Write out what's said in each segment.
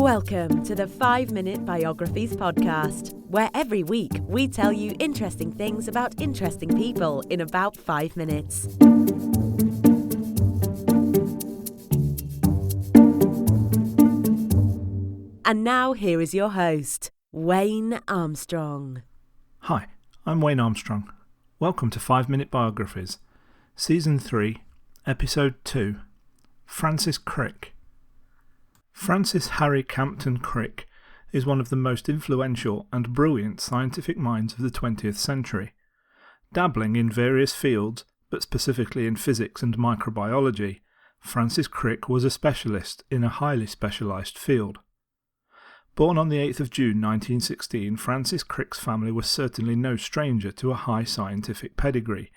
Welcome to the 5-Minute Biographies podcast, where every week we tell you interesting things about interesting people in about 5 minutes. And now here is your host, Wayne Armstrong. Hi, I'm Wayne Armstrong. Welcome to 5-Minute Biographies, Season 3, Episode 2, Francis Crick. Francis Harry Campton Crick is one of the most influential and brilliant scientific minds of the 20th century. Dabbling in various fields, but specifically in physics and microbiology, Francis Crick was a specialist in a highly specialised field. Born on the 8th of June 1916, Francis Crick's family was certainly no stranger to a high scientific pedigree.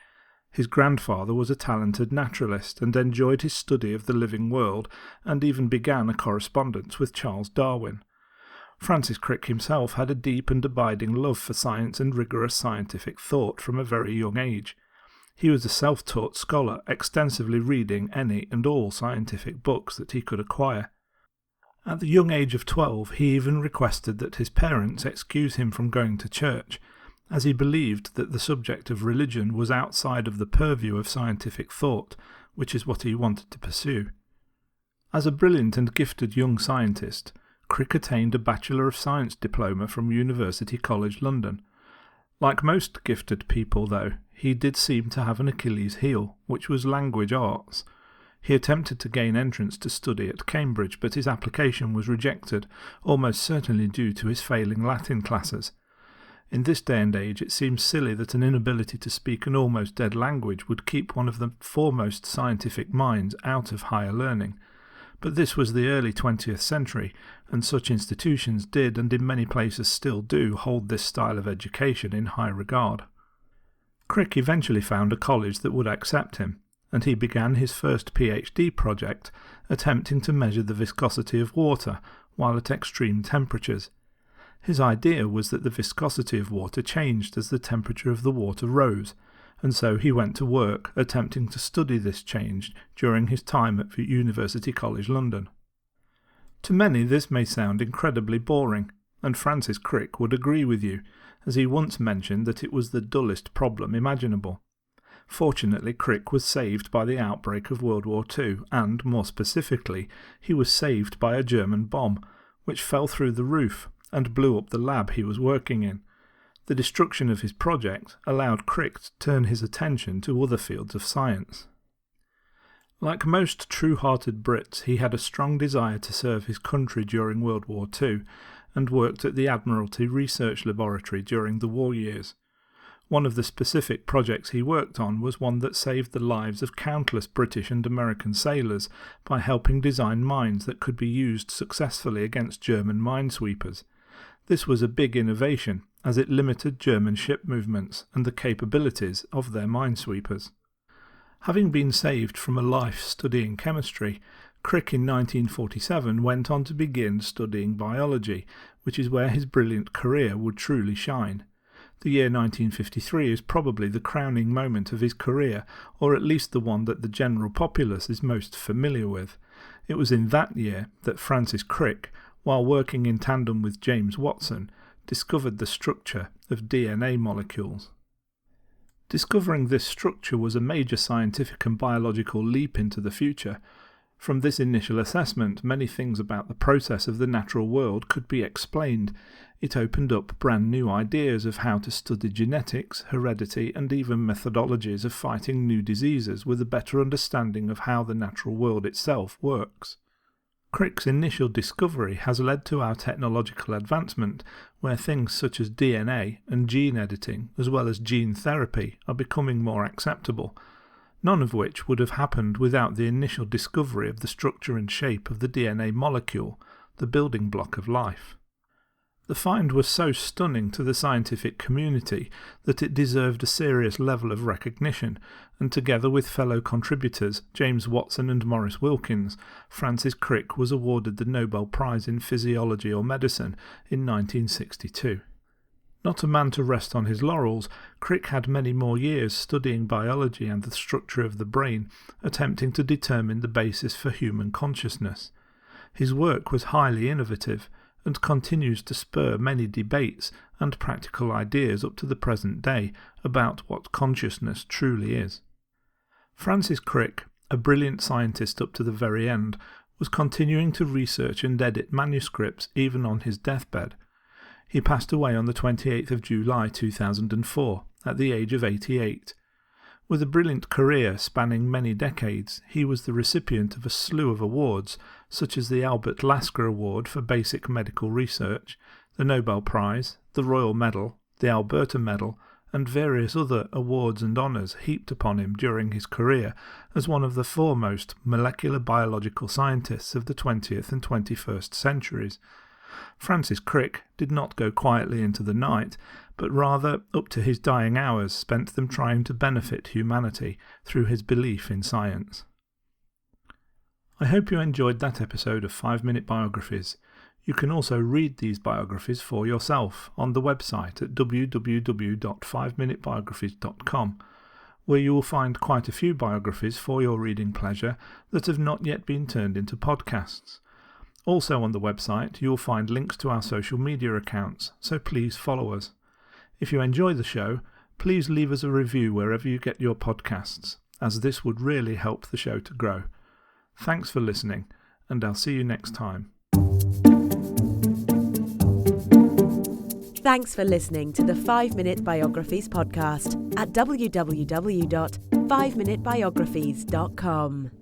His grandfather was a talented naturalist and enjoyed his study of the living world, and even began a correspondence with Charles Darwin. Francis Crick himself had a deep and abiding love for science and rigorous scientific thought from a very young age. He was a self-taught scholar, extensively reading any and all scientific books that he could acquire. At the young age of 12, he even requested that his parents excuse him from going to church, as he believed that the subject of religion was outside of the purview of scientific thought, which is what he wanted to pursue. As a brilliant and gifted young scientist, Crick attained a Bachelor of Science diploma from University College London. Like most gifted people, though, he did seem to have an Achilles heel, which was language arts. He attempted to gain entrance to study at Cambridge, but his application was rejected, almost certainly due to his failing Latin classes. In this day and age, it seems silly that an inability to speak an almost dead language would keep one of the foremost scientific minds out of higher learning. But this was the early 20th century, and such institutions did, and in many places still do, hold this style of education in high regard. Crick eventually found a college that would accept him, and he began his first PhD project, attempting to measure the viscosity of water while at extreme temperatures. His idea was that the viscosity of water changed as the temperature of the water rose, and so he went to work attempting to study this change during his time at University College London. To many this may sound incredibly boring, and Francis Crick would agree with you, as he once mentioned that it was the dullest problem imaginable. Fortunately, Crick was saved by the outbreak of World War II, and, more specifically, he was saved by a German bomb, which fell through the roof and blew up the lab he was working in. The destruction of his project allowed Crick to turn his attention to other fields of science. Like most true-hearted Brits, he had a strong desire to serve his country during World War II, and worked at the Admiralty Research Laboratory during the war years. One of the specific projects he worked on was one that saved the lives of countless British and American sailors by helping design mines that could be used successfully against German minesweepers. This was a big innovation, as it limited German ship movements and the capabilities of their minesweepers. Having been saved from a life studying chemistry, Crick in 1947 went on to begin studying biology, which is where his brilliant career would truly shine. The year 1953 is probably the crowning moment of his career, or at least the one that the general populace is most familiar with. It was in that year that Francis Crick, while working in tandem with James Watson, discovered the structure of DNA molecules. Discovering this structure was a major scientific and biological leap into the future. From this initial assessment, many things about the process of the natural world could be explained. It opened up brand new ideas of how to study genetics, heredity, and even methodologies of fighting new diseases with a better understanding of how the natural world itself works. Crick's initial discovery has led to our technological advancement, where things such as DNA and gene editing, as well as gene therapy, are becoming more acceptable, none of which would have happened without the initial discovery of the structure and shape of the DNA molecule, the building block of life. The find was so stunning to the scientific community that it deserved a serious level of recognition, and together with fellow contributors James Watson and Maurice Wilkins, Francis Crick was awarded the Nobel Prize in Physiology or Medicine in 1962. Not a man to rest on his laurels, Crick had many more years studying biology and the structure of the brain, attempting to determine the basis for human consciousness. his work was highly innovative and continues to spur many debates and practical ideas up to the present day about what consciousness truly is. Francis Crick, a brilliant scientist up to the very end, was continuing to research and edit manuscripts even on his deathbed. He passed away on the 28th of July 2004 at the age of 88. With a brilliant career spanning many decades, he was the recipient of a slew of awards, such as the Albert Lasker Award for Basic Medical Research, the Nobel Prize, the Royal Medal, the Alberta Medal, and various other awards and honours heaped upon him during his career as one of the foremost molecular biological scientists of the 20th and 21st centuries. Francis Crick did not go quietly into the night, but rather, up to his dying hours, spent them trying to benefit humanity through his belief in science. I hope you enjoyed that episode of 5-Minute Biographies. You can also read these biographies for yourself on the website at www.5minutebiographies.com, where you will find quite a few biographies for your reading pleasure that have not yet been turned into podcasts. Also on the website you will find links to our social media accounts, so please follow us. If you enjoy the show, please leave us a review wherever you get your podcasts, as this would really help the show to grow. Thanks for listening, and I'll see you next time. Thanks for listening to the 5-Minute Biographies podcast at www.5minutebiographies.com.